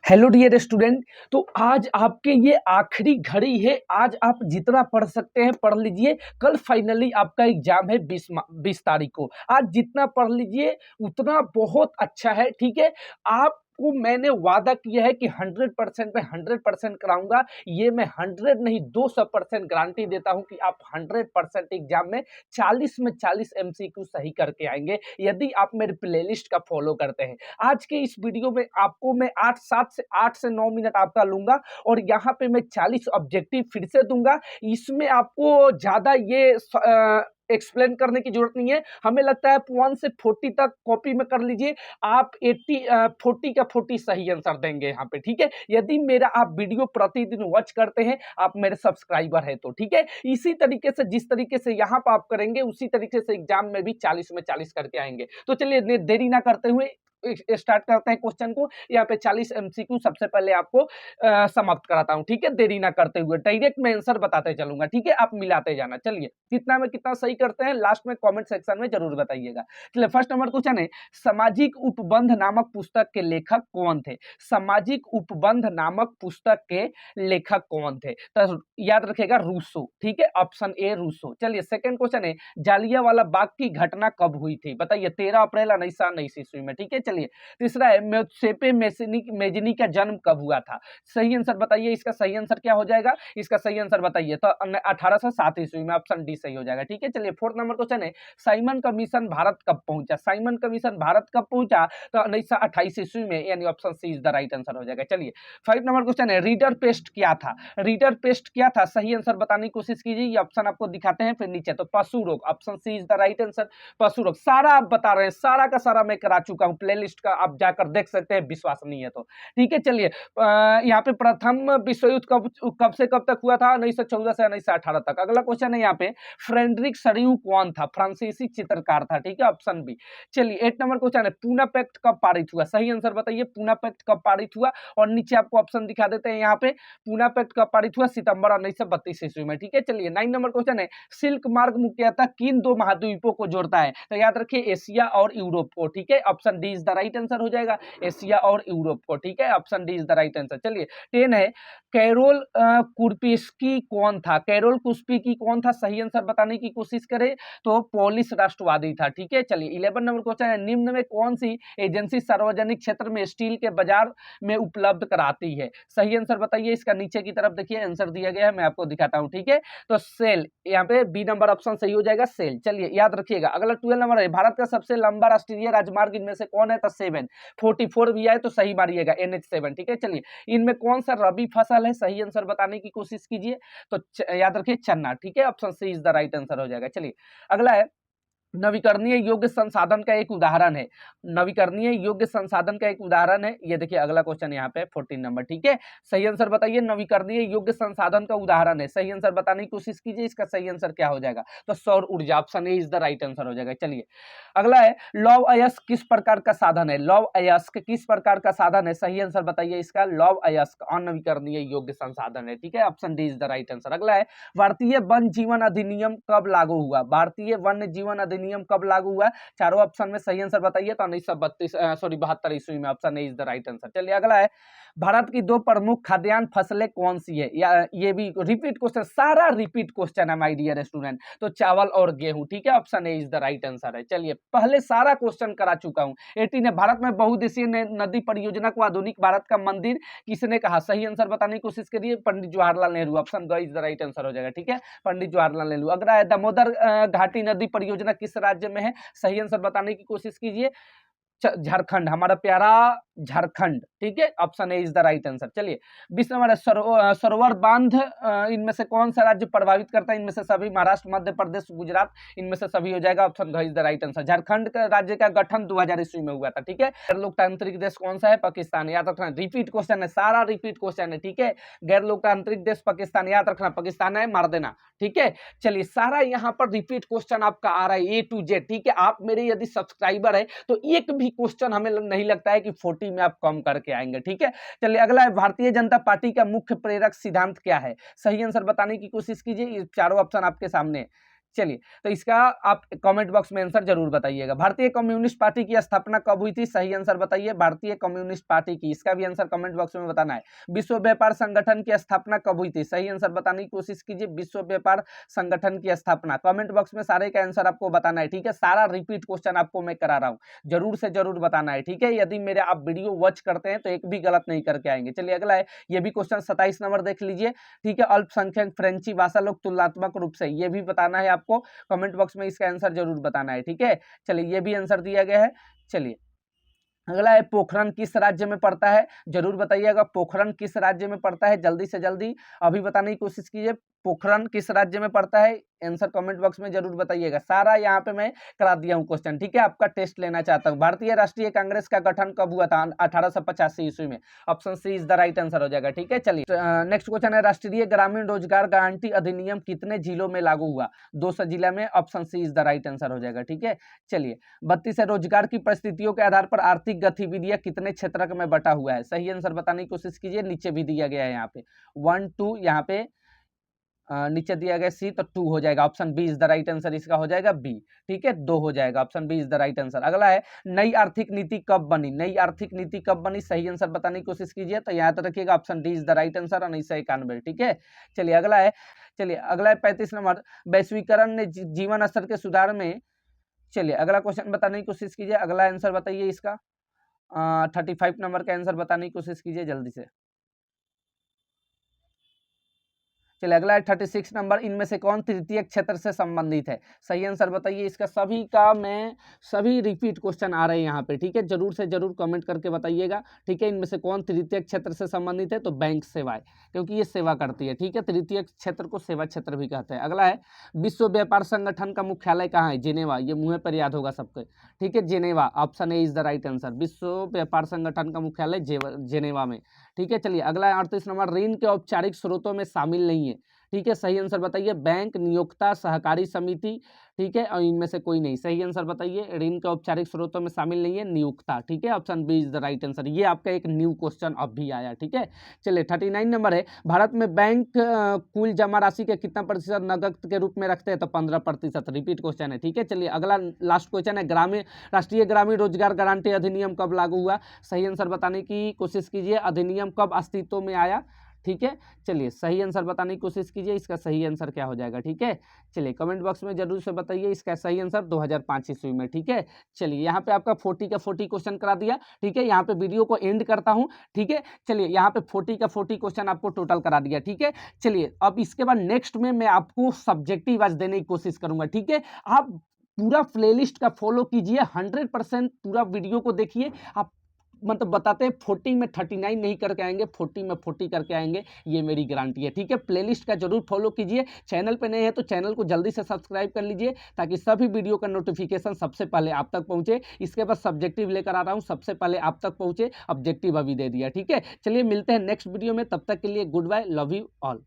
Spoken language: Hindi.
Hello dear student. तो आज आपके ये आखिरी घड़ी है। आज आप जितना पढ़ सकते हैं पढ़ लीजिए। कल फाइनली आपका एग्जाम है 20 तारीख को। आज जितना पढ़ लीजिए उतना बहुत अच्छा है। ठीक है, आपको मैंने वादा किया है कि 100% में 100% कराऊंगा। ये मैं 100 नहीं 200% गारंटी देता हूं कि आप 100% एग्जाम में 40 में 40 एमसीक्यू सही करके आएंगे यदि आप मेरे प्लेलिस्ट का फॉलो करते हैं। आज के इस वीडियो में आपको मैं 8 से 9 मिनट आपका लूंगा और यहाँ पे मैं 40 ऑब्जेक्टिव फिर से दूंगा। इसमें आपको ज्यादा ये एक्सप्लेन करने की जरूरत नहीं है। हमें लगता है 1 से 40 तक कॉपी में कर लीजिए। आप 40 का 40 सही आंसर देंगे यहाँ पे। ठीक है, यदि मेरा आप वीडियो प्रतिदिन वॉच करते हैं, आप मेरे सब्सक्राइबर है तो। ठीक है, इसी तरीके से जिस तरीके से यहाँ पर आप करेंगे उसी तरीके से एग्जाम में भी 40 में 40 करके आएंगे। तो चलिए देरी ना करते हुए स्टार्ट करते हैं क्वेश्चन को। यहाँ पे 40 एमसीक्यू सबसे पहले आपको समाप्त कराता हूँ। ठीक है, देरी ना करते हुए डायरेक्ट मैं आंसर बताते चलूंगा। ठीक है, आप मिलाते जाना। चलिए कितना में कितना सही करते हैं लास्ट में कमेंट सेक्शन में जरूर बताइएगा। चलिए फर्स्ट नंबर क्वेश्चन है, सामाजिक उपबंध नामक पुस्तक के लेखक कौन थे? सामाजिक उपबंध नामक पुस्तक के लेखक कौन थे? तो याद रखेगा रूसो। ठीक है, ऑप्शन ए रूसो। चलिए सेकंड क्वेश्चन है, जालियांवाला बाग की घटना कब हुई थी? बताइए 13 अप्रैल 1919 ईस्वी में। ठीक है, चलिए तीसरा है, म्युत्सेपे मेजनी का जन्म कब हुआ था? सही आंसर बताइए। इसका सही आंसर क्या हो जाएगा? इसका सही आंसर बताइए। तो 1807 ईस्वी में, ऑप्शन डी सही हो जाएगा। ठीक है, चलिए फोर्थ नंबर क्वेश्चन है, साइमन कमीशन भारत कब पहुंचा? साइमन कमीशन भारत कब पहुंचा? तो 1928 ईस्वी में, यानी option C is the right answer हो जाएगा। चलिए फाइव नंबर क्वेश्चन है, रीडर पेस्ट क्या था? रीडर पेस्ट क्या था? सही आंसर बताने की कोशिश कीजिए। ये ऑप्शन आपको दिखाते हैं फिर नीचे। तो पशु रोग, option C is the right answer. पशु रोग सारा आप बता रहे हैं, सारा का सारा मैं करा चुका हूं। प्लेलिस्ट का आप जाकर देख सकते हैं, विश्वास नहीं है तो। ठीक है, चलिए यहाँ पे प्रथम विश्व युद्ध कब से कब तक हुआ था? 1914 से 1918 तक। अगला क्वेश्चन है यहाँ पे, फ्रेडरिक सरियू कौन था? फ्रांसीसी चित्रकार था। ठीक है, ऑप्शन बी। चलिए 8 नंबर क्वेश्चन है, पूना पैक्ट कब पारित हुआ? सही आंसर बताइए, पूना पैक्ट कब पारित हुआ? और नीचे आपको ऑप्शन दिखा देते हैं यहाँ पे, पूना पैक्ट कब पारित हुआ? सितंबर 1932 ईस्वी में। ठीक है, चलिए 9 नंबर क्वेश्चन है, सिल्क मार्ग मुख्यतः किन दो महाद्वीपों को जोड़ता है? तो याद रखिए एशिया और यूरोप को। ठीक है, option D is the right answer हो जाएगा, एशिया और यूरोप को। ठीक है, option D is the right answer. चलिए 10 है, कैरोल कुर्पिस्की कौन था? कैरोल कुर्पिस्की कौन था? सही आंसर बताने की कोशिश करें तो पोलिश राष्ट्रवादी था। ठीक है, चलिए 11 नंबर क्वेश्चन है, निम्न में कौन सी एजेंसी सार्वजनिक क्षेत्र में स्टील के बाजार में उपलब्ध कराती है? सही आंसर बताइए। इसका नीचे की तरफ देखिए आंसर दिया गया है, मैं आपको दिखाता हूं। ठीक है, तो सेल, यहाँ पे बी नंबर ऑप्शन सही हो जाएगा, सेल। चलिए याद रखिएगा। अगला 12 नंबर है, भारत का सबसे लंबा राष्ट्रीय राजमार्ग इनमें से कौन है? तो 7। 44 भी आए तो सही मारिएगा, NH7। ठीक है, चलिए इनमें कौन सा रबी फसल है? सही आंसर बताने की कोशिश कीजिए। तो याद रखिए चन्ना। ठीक है, option C is the right answer हो जाएगा। चलिए अगला है, नवीकरणीय योग्य संसाधन का एक उदाहरण है। नवीकरणीय योग्य संसाधन का एक उदाहरण है, ये देखिए अगला क्वेश्चन यहाँ पे 14 नंबर। ठीक है, सही आंसर बताइए। नवीकरणीय योग्य संसाधन का उदाहरण है, सही आंसर बताने की कोशिश कीजिए। इसका सही आंसर क्या हो जाएगा? तो सौर ऊर्जा, option A is the right answer हो जाएगा। चलिए अगला है, लौह अयस्क किस प्रकार का साधन है? लौह अयस्क किस प्रकार का साधन है? सही आंसर बताइए इसका। लौह अयस्क अनवीकरणीय योग्य संसाधन है। ठीक है, option D is the right answer. अगला है, भारतीय वन जीवन अधिनियम कब लागू हुआ? भारतीय वन जीवन अधिनियम कब लागू हुआ? चारों ऑप्शन में सही आंसर बताइए। तो 1972 ईस्वी में, option A is the right answer. चलिए अगला है, भारत की दो प्रमुख खाद्यान्न फसलें कौन सी है? या ये भी रिपीट क्वेश्चन, सारा रिपीट क्वेश्चन है माय डियर स्टूडेंट। तो चावल और गेहूं। ठीक है, option A is the right answer है। चलिए पहले सारा क्वेश्चन करा चुका हूं। 18 है, भारत में बहुउद्देशीय नदी परियोजना को आधुनिक भारत का मंदिर किसने कहा? सही आंसर बताने की कोशिश करिए। पंडित जवाहरलाल नेहरू, ऑप्शन ग इज द राइट आंसर हो जाएगा। ठीक है, पंडित जवाहरलाल नेहरू। अगला है, दामोदर घाटी नदी परियोजना किस राज्य में है? सही आंसर बताने की कोशिश कीजिए। झारखंड, हमारा प्यारा झारखंड। ठीक है, option A is the right answer. चलिए 20 नंबर, सरोवर बांध इनमें से कौन सा राज्य प्रभावित करता है? इनमें से सभी, महाराष्ट्र, मध्य प्रदेश, गुजरात, इनमें से सभी हो जाएगा, ऑप्शन घ is the right answer. Jharkhand का राज्य का गठन 2000 ईस्वी में हुआ था। ठीक है, गैर लोकतांत्रिक देश कौन सा है? पाकिस्तान। याद रखना, रिपीट क्वेश्चन है, सारा रिपीट क्वेश्चन है। ठीक है, गैर लोकतांत्रिक देश पाकिस्तान, याद रखना, पाकिस्तान है, मार देना। ठीक है, चलिए सारा यहाँ पर रिपीट क्वेश्चन आपका आ रहा है A to Z। ठीक है, आप मेरे यदि सब्सक्राइबर है तो एक भी क्वेश्चन हमें नहीं लगता है कि 40 में आप कम करके आएंगे। ठीक है, चलिए अगला है, भारतीय जनता पार्टी का मुख्य प्रेरक सिद्धांत क्या है? सही आंसर बताने की कोशिश कीजिए। ये चारों ऑप्शन आपके सामने। चलिए, तो इसका आप कमेंट बॉक्स में आंसर जरूर बताइएगा। भारतीय कम्युनिस्ट पार्टी की स्थापना कब हुई थी? सही आंसर बताइए। भारतीय कम्युनिस्ट पार्टी की, इसका भी आंसर कमेंट बॉक्स में बताना है। विश्व व्यापार संगठन की स्थापना कब हुई थी? सही आंसर बताने की कोशिश कीजिए। विश्व व्यापार संगठन की स्थापना, कमेंट बॉक्स में सारे का आंसर आपको बताना है, ठीक है। सारा रिपीट क्वेश्चन आपको मैं करा रहा हूँ, जरूर से जरूर बताना है, ठीक है। यदि मेरे आप वीडियो वॉच करते हैं तो एक भी गलत नहीं करके आएंगे। चलिए अगला है, ये भी क्वेश्चन 27 नंबर देख लीजिए, ठीक है। अल्पसंख्यक फ्रेंची भाषा लोग तुलनात्मक रूप से, ये भी बताना है आपको, कमेंट बॉक्स में इसका आंसर जरूर बताना है, ठीक है। चलिए ये भी आंसर दिया गया है। चलिए अगला है, पोखरण किस राज्य में पड़ता है? जरूर बताइएगा, पोखरण किस राज्य में पड़ता है? जल्दी से जल्दी अभी बताने की कोशिश कीजिए, पोखरण किस राज्य में पड़ता है? आंसर कमेंट बॉक्स में जरूर बताइएगा। सारा यहाँ पे मैं करा दिया हूँ क्वेश्चन, ठीक है। आपका टेस्ट लेना चाहता हूँ। भारतीय राष्ट्रीय कांग्रेस का गठन कब हुआ था? 1885 ईस्वी में। Option C is the right answer हो जाएगा, ठीक है। चलिए नेक्स्ट क्वेश्चन है, राष्ट्रीय ग्रामीण रोजगार गारंटी अधिनियम कितने जिलों में लागू हुआ? 200 जिला में। Option C is the right answer हो जाएगा, ठीक है। चलिए 32 है, रोजगार की परिस्थितियों के आधार पर आर्थिक गतिविधियां कितने क्षेत्रक में बटा हुआ है? सही आंसर बताने की कोशिश कीजिए, नीचे भी दिया गया है यहाँ पे 1 2, यहाँ पे नीचे दिया गया सी, तो 2 हो जाएगा। Option B is the right answer, इसका हो जाएगा बी, ठीक है। 2 हो जाएगा, option B is the right answer. अगला है, नई आर्थिक नीति कब बनी? नई आर्थिक नीति कब बनी? सही आंसर बताने की कोशिश कीजिए, तो यहाँ तो रखिएगा option D is the right answer, 1991, ठीक है। चलिए अगला है, 35 नंबर, वैश्वीकरण ने जीवन स्तर के सुधार में, चलिए अगला क्वेश्चन बताने की कोशिश कीजिए, अगला आंसर बताइए इसका। 35 नंबर का आंसर बताने की कोशिश कीजिए जल्दी से। चलिए अगला है 36 नंबर, इनमें से कौन तृतीय क्षेत्र से संबंधित है? सही आंसर बताइए इसका। सभी का मैं सभी रिपीट क्वेश्चन आ रहे हैं यहाँ पे, ठीक है। जरूर से जरूर कमेंट करके बताइएगा, ठीक है। इनमें से कौन तृतीय क्षेत्र से संबंधित है? तो बैंक सेवाएं, क्योंकि ये सेवा करती है, ठीक है। तृतीय क्षेत्र को सेवा क्षेत्र भी कहते हैं। अगला है, विश्व व्यापार संगठन का मुख्यालय कहाँ है? जिनेवा, ये मुँह पर याद होगा सबके, ठीक है। Geneva, option A is the right answer. विश्व व्यापार संगठन का मुख्यालय जिनेवा में, ठीक है। चलिए अगला है 38 नंबर, ऋण के औपचारिक स्रोतों में शामिल नहीं है, ठीक है। सही आंसर बताइए। बैंक, नियोक्ता, सहकारी समिति, ठीक है, और इनमें से कोई नहीं। सही आंसर बताइए। ऋण के औपचारिक स्रोतों में शामिल नहीं है, नियोक्ता, ठीक है। Option B is the right answer. ये आपका एक न्यू क्वेश्चन अब भी आया, ठीक है। चलिए 39 नंबर है, भारत में बैंक कुल जमा राशि के कितना प्रतिशत नकद के रूप में रखते हैं? तो 15%। रिपीट क्वेश्चन है, ठीक है। चलिए अगला लास्ट क्वेश्चन है, राष्ट्रीय ग्रामीण रोजगार गारंटी अधिनियम कब लागू हुआ? सही आंसर बताने की कोशिश कीजिए, अधिनियम कब अस्तित्व में आया, ठीक है। चलिए सही आंसर बताने की कोशिश कीजिए, इसका सही आंसर क्या हो जाएगा, ठीक है। चलिए कमेंट बॉक्स में जरूर से बताइए इसका सही आंसर 2005 ईस्वी में, ठीक है। चलिए यहाँ पे आपका 40 का 40 क्वेश्चन करा दिया, ठीक है। यहाँ पे वीडियो को एंड करता हूँ, ठीक है। चलिए यहाँ पे 40 का 40 क्वेश्चन आपको टोटल करा दिया, ठीक है। चलिए अब इसके बाद नेक्स्ट में मैं आपको सब्जेक्टिव आज देने की कोशिश करूंगा, ठीक है। आप पूरा प्लेलिस्ट का फॉलो कीजिए, 100% पूरा वीडियो को देखिए। आप मतलब बताते हैं 40 में 39 नहीं करके आएंगे, 40 में 40 करके आएंगे, ये मेरी गारंटी है, ठीक है। प्लेलिस्ट का जरूर फॉलो कीजिए। चैनल पे नए हैं तो चैनल को जल्दी से सब्सक्राइब कर लीजिए, ताकि सभी वीडियो का नोटिफिकेशन सबसे पहले आप तक पहुंचे। इसके बाद सब्जेक्टिव लेकर आ रहा हूं, सबसे पहले आप तक पहुंचे। ऑब्जेक्टिव अभी दे दिया, ठीक है। चलिए मिलते हैं नेक्स्ट वीडियो में, तब तक के लिए good bye, love you all.